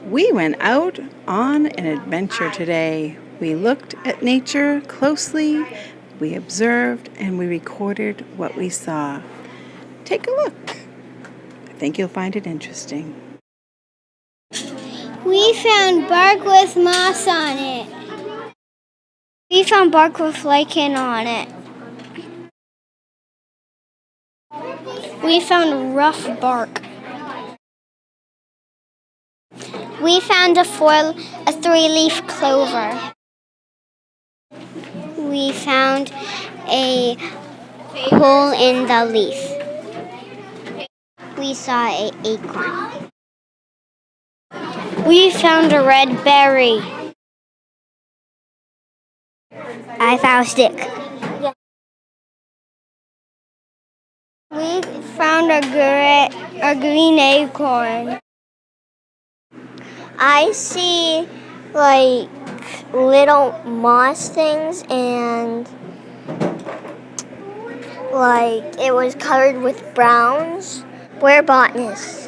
We went out on an adventure today. We looked at nature closely, we observed, and we recorded what we saw. Take a look. I think you'll find it interesting. We found bark with moss on it. We found bark with lichen on it. We found rough bark. We found a 3-leaf clover. We found a hole in the leaf. We saw an acorn. We found a red berry. I found a stick. We found a green acorn. I see like little moss things and like it was covered with browns. We're botanists.